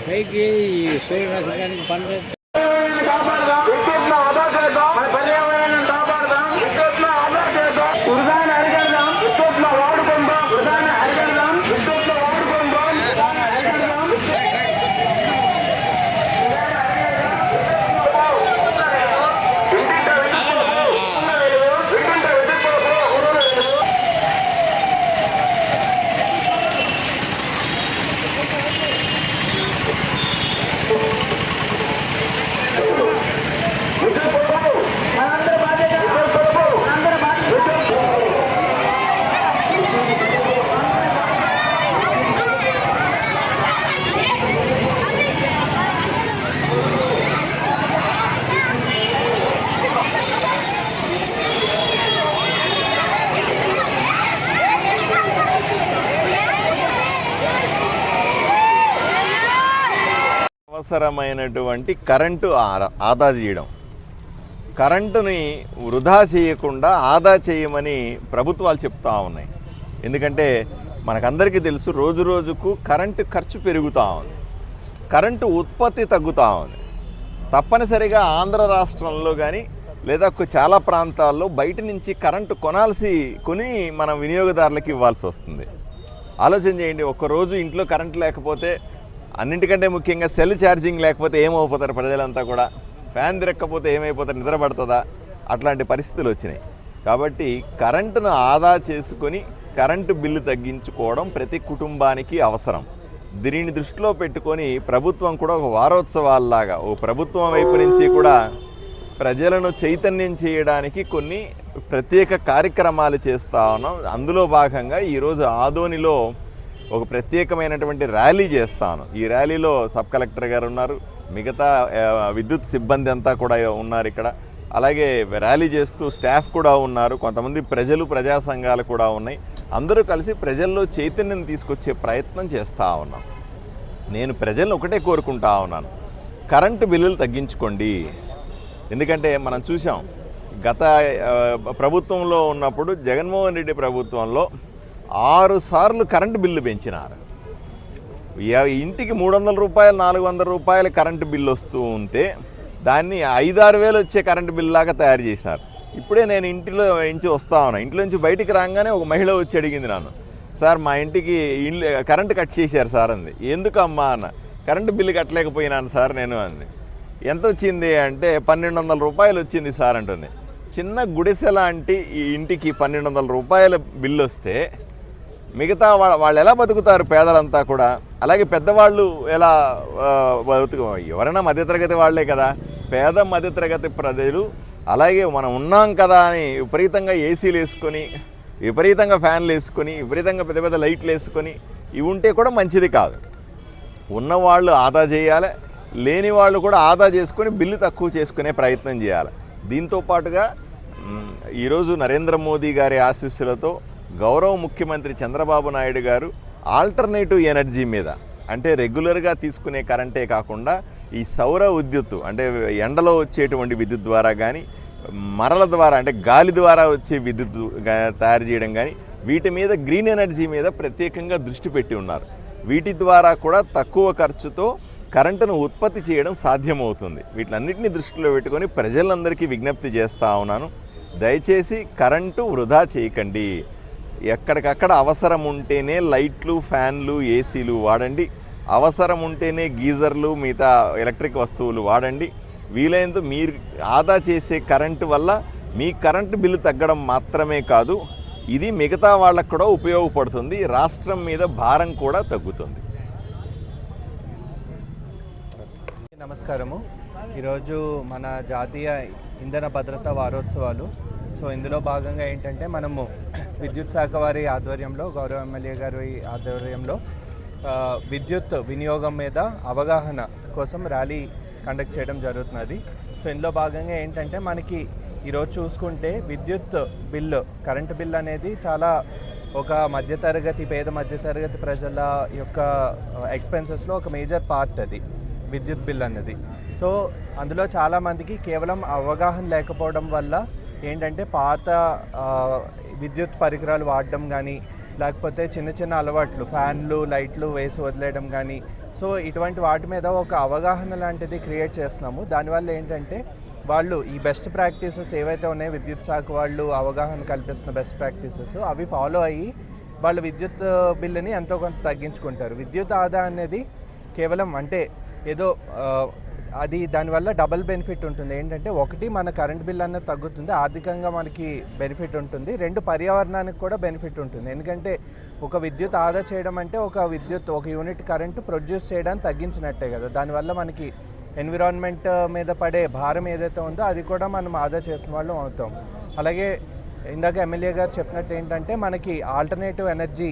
పైకి సూర్యరశ్మికి పండుగ అవసరమైనటువంటి కరెంటు ఆదా చేయడం, కరెంటుని వృధా చేయకుండా ఆదా చేయమని ప్రభుత్వాలు చెప్తా ఉన్నాయి. ఎందుకంటే మనకందరికీ తెలుసు రోజు రోజుకు కరెంటు ఖర్చు పెరుగుతూ ఉంది, కరెంటు ఉత్పత్తి తగ్గుతూ ఉంది. తప్పనిసరిగా ఆంధ్ర రాష్ట్రంలో కానీ లేదా చాలా ప్రాంతాల్లో బయట నుంచి కరెంటు కొని మనం వినియోగదారులకు ఇవ్వాల్సి వస్తుంది. ఆలోచన చేయండి, ఒక్కరోజు ఇంట్లో కరెంటు లేకపోతే, అన్నింటికంటే ముఖ్యంగా సెల్ ఛార్జింగ్ లేకపోతే ఏమైపోతారు ప్రజలంతా కూడా, ఫ్యాన్ తిరగకపోతే ఏమైపోతారు, నిద్రపడుతుందా, అట్లాంటి పరిస్థితులు వచ్చినాయి. కాబట్టి కరెంటును ఆదా చేసుకొని కరెంటు బిల్లు తగ్గించుకోవడం ప్రతి కుటుంబానికి అవసరం. దీనిని దృష్టిలో పెట్టుకొని ప్రభుత్వం కూడా ఒక వారోత్సవాల్లాగా ప్రభుత్వం వైపు నుంచి కూడా ప్రజలను చైతన్యం చేయడానికి కొన్ని ప్రత్యేక కార్యక్రమాలు చేస్తూ ఉన్నాం. అందులో భాగంగా ఈరోజు ఆదోనిలో ఒక ప్రత్యేకమైనటువంటి ర్యాలీ చేస్తాను. ఈ ర్యాలీలో సబ్ కలెక్టర్ గారు ఉన్నారు, మిగతా విద్యుత్ సిబ్బంది అంతా కూడా ఉన్నారు ఇక్కడ. అలాగే ర్యాలీ చేస్తూ స్టాఫ్ కూడా ఉన్నారు, కొంతమంది ప్రజా సంఘాలు కూడా ఉన్నాయి. అందరూ కలిసి ప్రజల్లో చైతన్యం తీసుకొచ్చే ప్రయత్నం చేస్తూ ఉన్నాం. నేను ప్రజలను ఒకటే కోరుకుంటా ఉన్నాను, కరెంటు బిల్లులు తగ్గించుకోండి. ఎందుకంటే మనం చూసాం గత ప్రభుత్వంలో ఉన్నప్పుడు జగన్మోహన్ రెడ్డి ప్రభుత్వంలో 6 సార్లు కరెంటు బిల్లు పెంచినారు. ఇంటికి 300 రూపాయలు 400 రూపాయల కరెంటు బిల్లు వస్తూ ఉంటే దాన్ని 5-6 వేలు వచ్చే కరెంటు బిల్లు లాగా తయారు చేసినారు. ఇప్పుడే నేను ఇంటిలో నుంచి వస్తా ఉన్నా, ఇంట్లో నుంచి బయటికి రాగానే ఒక మహిళ వచ్చి అడిగింది నన్ను, సార్ మా ఇంటికి కరెంటు కట్ చేశారు సార్ అంది. ఎందుకమ్మా అన్న, కరెంటు బిల్లు కట్టలేకపోయినాను సార్ నేను అంది. ఎంత వచ్చింది అంటే 1200 రూపాయలు వచ్చింది సార్ అంటుంది. చిన్న గుడిసె లాంటి ఈ ఇంటికి 1200 రూపాయల బిల్లు వస్తే మిగతా వాళ్ళు ఎలా బతుకుతారు పేదలంతా కూడా? అలాగే పెద్దవాళ్ళు ఎలా ఎవరైనా మధ్యతరగతి వాళ్ళే కదా, పేద మధ్యతరగతి ప్రజలు అలాగే మనం ఉన్నాం కదా అని విపరీతంగా ఏసీలు వేసుకొని, విపరీతంగా ఫ్యాన్లు వేసుకొని, విపరీతంగా పెద్ద పెద్ద లైట్లు వేసుకొని ఇవి ఉంటే కూడా మంచిది కాదు. ఉన్నవాళ్ళు ఆదా చేయాలి, లేని వాళ్ళు కూడా ఆదా చేసుకొని బిల్లు తక్కువ చేసుకునే ప్రయత్నం చేయాలి. దీంతో పాటుగా ఈరోజు నరేంద్ర మోదీ గారి ఆశీస్సులతో గౌరవ ముఖ్యమంత్రి చంద్రబాబు నాయుడు గారు ఆల్టర్నేటివ్ ఎనర్జీ మీద, అంటే రెగ్యులర్గా తీసుకునే కరెంటే కాకుండా ఈ సౌర విద్యుత్తు, అంటే ఎండలో వచ్చేటువంటి విద్యుత్ ద్వారా కానీ, మరల ద్వారా అంటే గాలి ద్వారా వచ్చే విద్యుత్ తయారు చేయడం కానీ, వీటి మీద గ్రీన్ ఎనర్జీ మీద ప్రత్యేకంగా దృష్టి పెట్టి ఉన్నారు. వీటి ద్వారా కూడా తక్కువ ఖర్చుతో కరెంటును ఉత్పత్తి చేయడం సాధ్యమవుతుంది. వీటిలన్నింటినీ దృష్టిలో పెట్టుకొని ప్రజలందరికీ విజ్ఞప్తి చేస్తూ ఉన్నాను, దయచేసి కరెంటు వృధా చేయకండి. ఎక్కడికక్కడ అవసరం ఉంటేనే లైట్లు, ఫ్యాన్లు, ఏసీలు వాడండి, అవసరం ఉంటేనే గీజర్లు, మిగతా ఎలక్ట్రిక్ వస్తువులు వాడండి. వీలైనంత మీరు ఆదా చేసే కరెంటు వల్ల మీ కరెంటు బిల్లు తగ్గడం మాత్రమే కాదు, ఇది మిగతా వాళ్ళకు కూడా ఉపయోగపడుతుంది, రాష్ట్రం మీద భారం కూడా తగ్గుతుంది. నమస్కారము. ఈరోజు మన జాతీయ ఇంధన భద్రత వారోత్సవాలు. సో ఇందులో భాగంగా ఏంటంటే మనము విద్యుత్ శాఖ వారి ఆధ్వర్యంలో, గౌరవ ఎమ్మెల్యే గారి ఆధ్వర్యంలో విద్యుత్ వినియోగం మీద అవగాహన కోసం ర్యాలీ కండక్ట్ చేయడం జరుగుతున్నది. సో ఇందులో భాగంగా ఏంటంటే మనకి ఈరోజు చూసుకుంటే విద్యుత్ బిల్లు, కరెంటు బిల్ అనేది చాలా ఒక పేద మధ్యతరగతి ప్రజల యొక్క ఎక్స్పెన్సెస్లో ఒక మేజర్ పార్ట్ అది. విద్యుత్ బిల్ అన్నది. సో అందులో చాలామందికి కేవలం అవగాహన లేకపోవడం వల్ల ఏంటంటే పాత విద్యుత్ పరికరాలు వాడడం కానీ, లేకపోతే చిన్న చిన్న అలవాట్లు ఫ్యాన్లు లైట్లు వేసి వదిలేయడం కానీ, సో ఇటువంటి వాటి మీద ఒక అవగాహన లాంటిది క్రియేట్ చేస్తున్నాము. దానివల్ల ఏంటంటే వాళ్ళు ఈ బెస్ట్ ప్రాక్టీసెస్ ఏవైతే ఉన్నాయో విద్యుత్ శాఖ వాళ్ళు అవగాహన కల్పిస్తున్న బెస్ట్ ప్రాక్టీసెస్ అవి ఫాలో అయ్యి వాళ్ళు విద్యుత్ బిల్లుని ఎంతో కొంత తగ్గించుకుంటారు. విద్యుత్ ఆదా అనేది కేవలం అంటే ఏదో అది దానివల్ల డబుల్ బెనిఫిట్ ఉంటుంది. ఏంటంటే ఒకటి మన కరెంట్ బిల్ అన్నది తగ్గుతుంది, ఆర్థికంగా మనకి బెనిఫిట్ ఉంటుంది. రెండు పర్యావరణానికి కూడా బెనిఫిట్ ఉంటుంది. ఎందుకంటే ఒక విద్యుత్ ఆదా చేయడం అంటే ఒక యూనిట్ కరెంటు ప్రొడ్యూస్ చేయడానికి తగ్గించినట్టే కదా. దానివల్ల మనకి ఎన్విరాన్మెంట్ మీద పడే భారం ఏదైతే ఉందో అది కూడా మనం ఆదా చేసిన వాళ్ళం అవుతాం. అలాగే ఇందాక ఎమ్మెల్యే గారు చెప్పినట్టు ఏంటంటే మనకి ఆల్టర్నేటివ్ ఎనర్జీ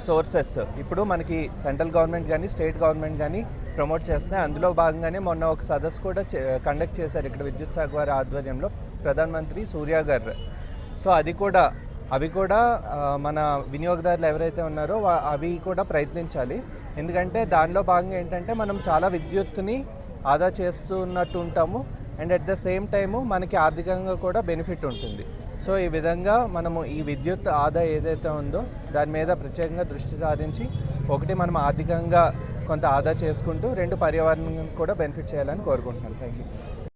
సోర్సెస్ ఇప్పుడు మనకి సెంట్రల్ గవర్నమెంట్ కానీ స్టేట్ గవర్నమెంట్ కానీ ప్రమోట్ చేస్తున్నాయి. అందులో భాగంగానే మొన్న ఒక సదస్సు కూడా కండక్ట్ చేశారు ఇక్కడ విద్యుత్ శాఖ వారి ఆధ్వర్యంలో ప్రధానమంత్రి సూర్య గారు. సో అవి కూడా మన వినియోగదారులు ఎవరైతే ఉన్నారో అవి కూడా ప్రయత్నించాలి. ఎందుకంటే దానిలో భాగంగా ఏంటంటే మనం చాలా విద్యుత్తుని ఆదా చేస్తున్నట్టు ఉంటాము and at the same time మనకి ఆర్థికంగా కూడా బెనిఫిట్ ఉంటుంది. సో ఈ విధంగా మనము ఈ విద్యుత్ ఆదా ఏదైతే ఉందో దాని మీద ప్రత్యేకంగా దృష్టి సారించి ఒకటి మనం ఆర్థికంగా కొంత ఆదా చేసుకుంటూ రెండు పర్యావరణం కూడా బెనిఫిట్ చేయాలని కోరుకుంటున్నాను. Thank you.